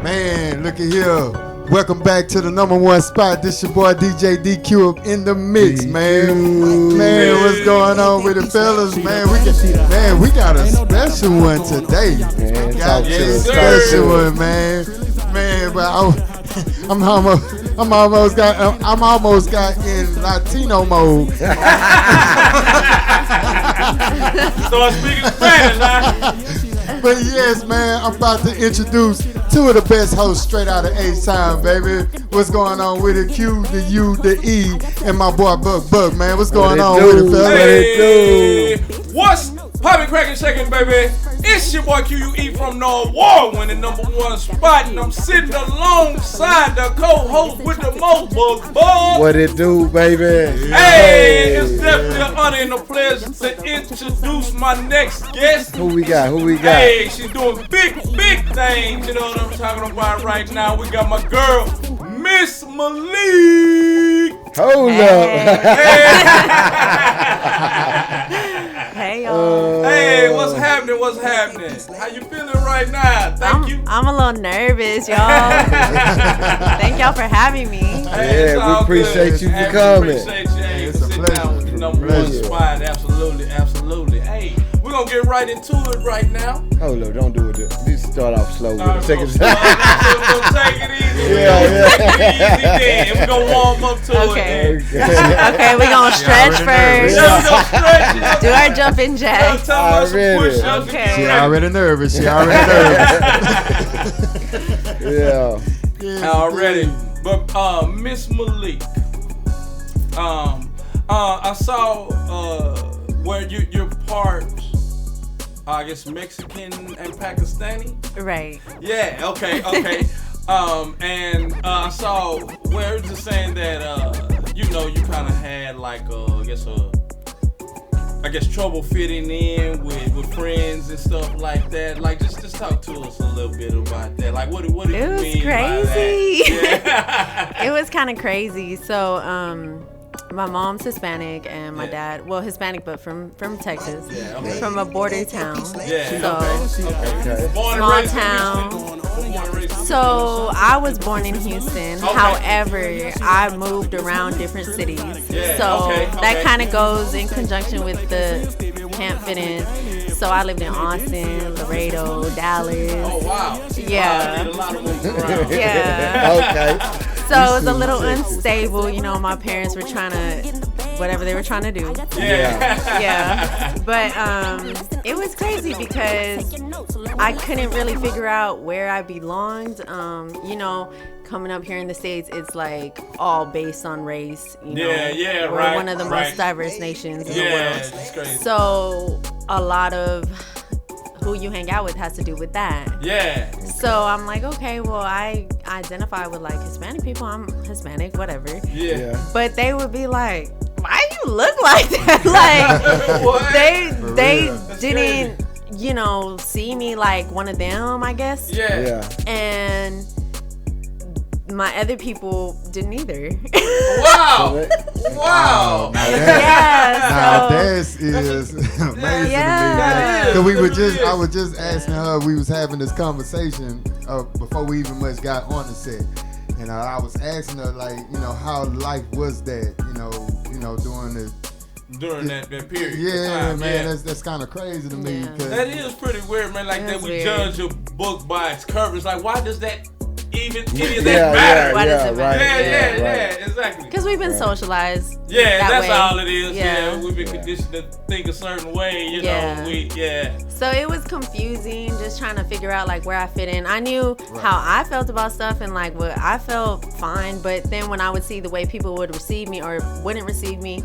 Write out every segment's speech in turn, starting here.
Man, look at here. Welcome back to the number one spot. This your boy DJ DQ in the mix, man. Man, what's going on with the fellas, man? We got a special one today. Man, got a special one, man. Man, but I'm almost got in Latino mode. Start speaking Spanish, huh? But yes, man, I'm about to introduce two of the best hosts straight out of H-Time, baby. What's going on with the Q, the U, the E, and my boy Buck, man. What's going on with it, fella? Hey, what's poppin', crackin', shakin', baby? It's your boy Q.U.E from the award-winning number one spot, and I'm sitting alongside the co-host with the most Buck. What it do, baby? Hey, it's definitely an honor and a pleasure to introduce my next guest. Who we got? Hey, she's doing big things. You know what I'm talking about right now. We got my girl, Miss Malik. Hold up. Hey y'all. Hey, what's happening? How you feeling right now? Thank you. I'm a little nervous, y'all. Thank y'all for having me. Hey, yeah, we appreciate you for coming. We appreciate you. Hey, It's a sit pleasure. down with the number one spot. Absolutely. Hey, we're gonna get right into it right now. Hold up, don't do it. You start off slow with Alright, it. Take it we're gonna take it easy. Yeah. We're gonna warm up to Okay. it. Okay, we're gonna stretch first. Yeah, we're gonna stretch. Do our jumping jacks. Tell us some Already. push-ups. Okay. She already nervous. Yeah. Already. But Miss Malik, I saw where you're part, I guess Mexican and Pakistani. Right. Yeah. Okay. And I saw where it's just saying that you kind of had like I guess trouble fitting in with friends and stuff like that. Like just talk to us a little bit about that. Like what do you mean It was by crazy. that? Yeah. It was kind of crazy. So, my mom's Hispanic and my dad, well, Hispanic, but from Texas, Yeah, okay. from a border town. Yeah. So, Okay. Born and small raised in town. Houston. Born and raised in So I was born in Houston. Okay. However, I moved around different cities. Yeah, So okay. that kind of goes in conjunction with the can't fit in. So I lived in Austin, Laredo, Dallas. Oh wow. Yeah. Wow, I did a lot of moves around. Yeah. Okay. So it was a little unstable. You know, my parents were trying to, whatever they were trying to do. Yeah. Yeah. But it was crazy because I couldn't really figure out where I belonged. You know, coming up here in the States, it's like all based on race. You know, Yeah, we're right, one of the right. most diverse nations in the Yeah, world. it's crazy. So a lot of who you hang out with has to do with that. Yeah. So I'm like, okay, well, I identify with like Hispanic people. I'm Hispanic, whatever. Yeah. But they would be like, why you look like that? Like What? they real. didn't, you know, see me like one of them, I guess. Yeah. And my other people didn't either. Wow. Wow. Now So this is amazing Yeah. to me, man. That is. I was just asking her. We was having this conversation before we even much got on the set, and I was asking her like, you know, how life was that, you know, During that period. Yeah, time, man, yeah. that's kind of crazy to me. Yeah. 'Cause That is pretty weird, man. Like It that is we weird. judge a book by its cover. It's like, why does that any of Yeah, that matter? Why does yeah, it right. matter? Yeah, exactly. because we've been socialized. Yeah, that that's way. all it is. Yeah. Yeah, we've been conditioned to think a certain way. You know, Yeah. So it was confusing just trying to figure out like where I fit in. I knew how I felt about stuff and like what I felt fine, but then when I would see the way people would receive me or wouldn't receive me,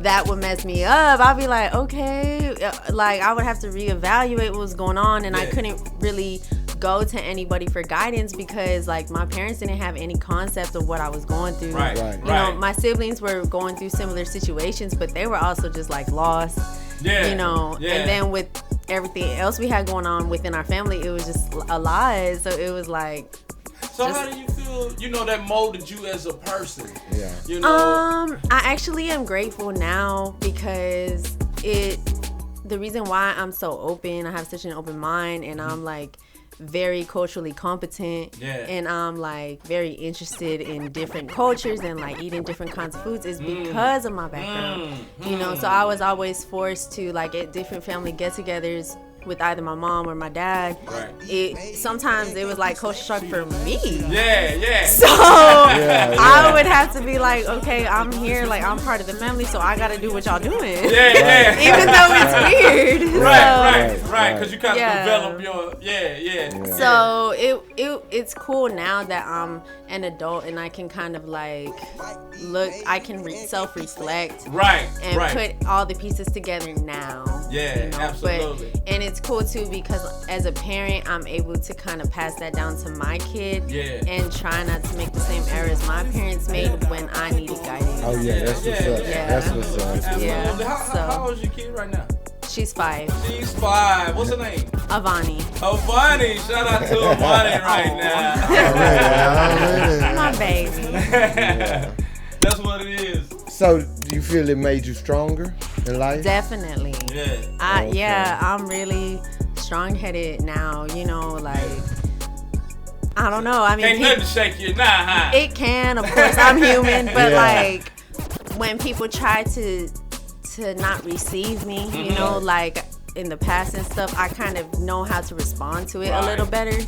that would mess me up. I'd be like, okay, like I would have to reevaluate what was going on, and I couldn't really go to anybody for guidance because like my parents didn't have any concept of what I was going through. Right. You know, my siblings were going through similar situations, but they were also just like lost. Yeah. You know, and then with everything else we had going on within our family, it was just a lot. So it was like. So how do you feel? You know, that molded you as a person. Yeah. You know. I actually am grateful now because the reason why I'm so open, I have such an open mind, and I'm like very culturally competent, and I'm like very interested in different cultures and like eating different kinds of foods is because of my background. You know, so I was always forced to like at different family get-togethers with either my mom or my dad. Sometimes it was like culture shock for me. So I would have to be like, okay, I'm here, like I'm part of the family, so I gotta do what y'all doing. Even though it's weird. Right. Because you kind of develop your So it's cool now that I'm an adult and I can kind of like look, I can self-reflect, and put all the pieces together now. Absolutely. And it's cool too because as a parent, I'm able to kind of pass that down to my kid and try not to make the same errors my parents made when I needed guidance. Oh yeah, that's what's up. That's what's up. Absolutely. How old is your kid right now? She's 5. She's 5. What's her name? Avani. Avani. Shout out to Avani right now. My baby. That's what it is. So, do you feel it made you stronger in life? Definitely. I'm really strong-headed now. You know, like I don't know. I mean, can't nothing shake you now, huh? It can, of course. I'm human, but like when people try to not receive me, you know, like in the past and stuff, I kind of know how to respond to it a little better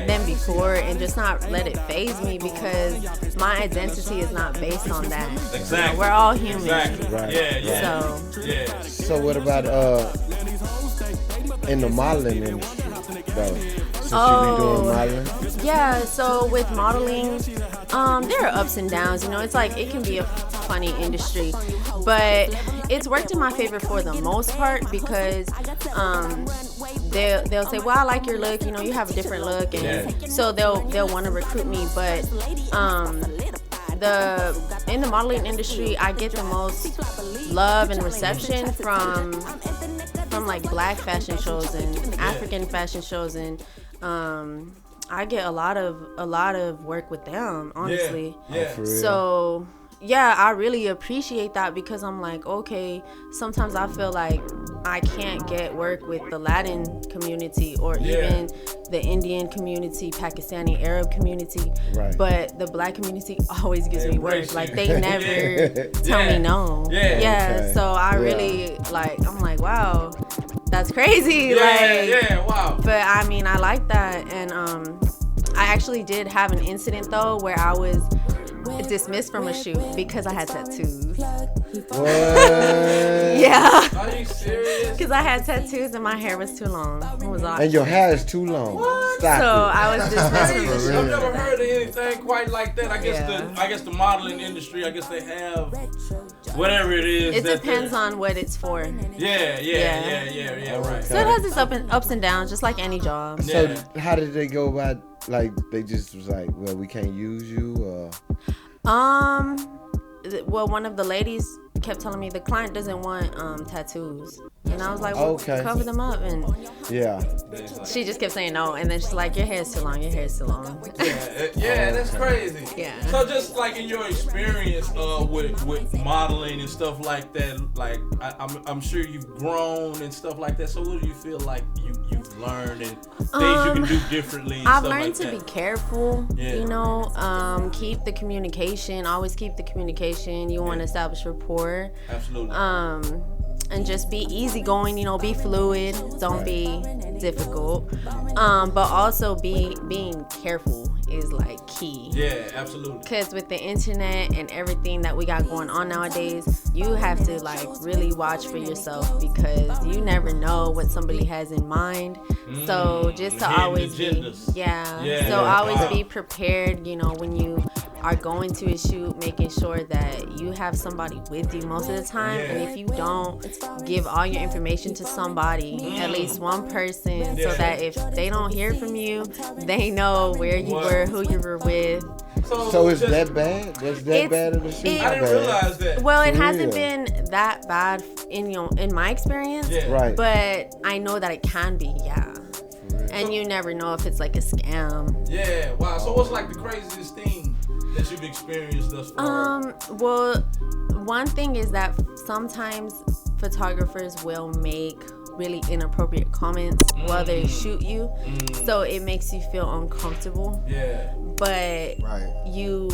than before, and just not let it faze me because my identity is not based on that. Exactly. You know, we're all human. Exactly. So what about in the modeling industry though? Since you've been doing modeling? Yeah, so with modeling, there are ups and downs. You know, it's like it can be a funny industry, but it's worked in my favor for the most part because they'll say, well, I like your look, you know, you have a different look, and so they'll want to recruit me. But in the modeling industry, I get the most love and reception from like black fashion shows and African fashion shows, and I get a lot of work with them, honestly. So I really appreciate that because I'm like, okay, sometimes I feel like I can't get work with the Latin community or even the Indian community, Pakistani, Arab community, but the black community always gives me work. Like they never tell me no. So I really like, I'm like, wow, that's crazy. Wow. But I mean, I like that, and I actually did have an incident though where I was dismissed from a shoot because I had tattoos. What? Yeah. Are you serious? Because I had tattoos and my hair was too long. And your hair is too long. Stop so it. I was dismissed from the shoot. I've never heard of anything quite like that. I guess the modeling industry, I guess they have whatever it is. It depends on what it's for. Right. So it has its ups and downs, just like any job. So how did they go about? Like they just was like, well, we can't use you. Well, one of the ladies kept telling me the client doesn't want tattoos, and I was like, well, cover them up, and she just kept saying no, and then she's like, your hair's too long, that's crazy. So just like in your experience with modeling and stuff like that, like I'm sure you've grown and stuff like that, so what do you feel like you've learned and things you can do differently and I've stuff learned like to that? be careful, you know, keep the communication, always keep the communication. You want to establish rapport. Absolutely. And just be easygoing, you know, be fluid, don't be difficult. But also being careful is like key. Yeah, absolutely. Because with the internet and everything that we got going on nowadays, you have to like really watch for yourself because you never know what somebody has in mind. So just to always be, always be prepared, you know, when you are going to a shoot, making sure that you have somebody with you most of the time. And if you don't, give all your information to somebody, at least one person, so that if they don't hear from you, they know where you were, who you were with. So it's that bad? That's that bad of the shoot? I didn't realize that. Well, it hasn't been that bad in my experience. Right. But I know that it can be, And you never know if it's like a scam. Yeah, wow. So what's like the craziest thing that you've experienced thus far? Well, one thing is that sometimes photographers will make really inappropriate comments while they shoot you. So it makes you feel uncomfortable. Yeah. But you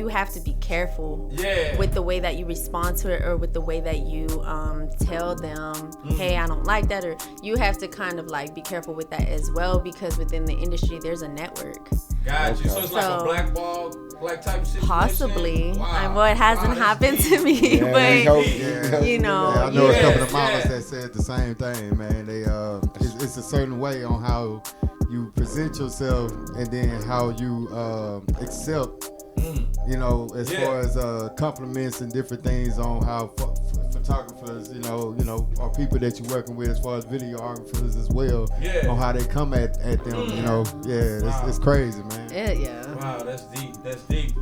have to be careful with the way that you respond to it, or with the way that you tell them, hey, I don't like that, or you have to kind of like be careful with that as well, because within the industry there's a network. Got you. So it's like a blackball type of situation? Possibly. Wow. Well, it hasn't happened to me, but you know. I know a couple of mamas that said the same thing, man. They it's a certain way on how you present yourself, and then how you accept, you know, as far as compliments and different things on how photographers, you know, or people that you're working with, as far as videographers as well, on how they come at them, you know. It's crazy, man. Yeah. Wow, that's deep. That's deep.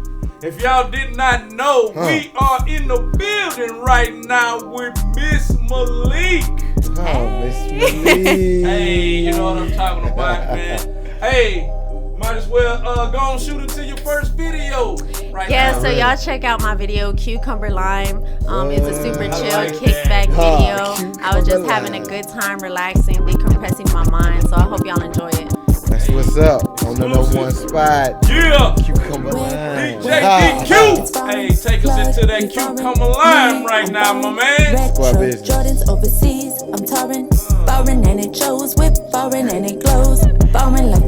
If y'all did not know, we are in the building right now with Miss Malik. Miss Malik. Hey, you know what I'm talking about, man. Hey, might as well go and shoot it to your first video right now. So y'all check out my video, Cucumber Lime. It's a super chill kickback video. I was just having a good time, relaxing, decompressing my mind. So I hope y'all enjoy it. That's what's up on the number one spot. Yeah. Cucumber Lime. DJ DQ. Hey, take us into that Cucumber Lime right now, my man. Squad business. Jordans overseas, I'm touring, foreign and it shows, whip foreign and it glows, foreign like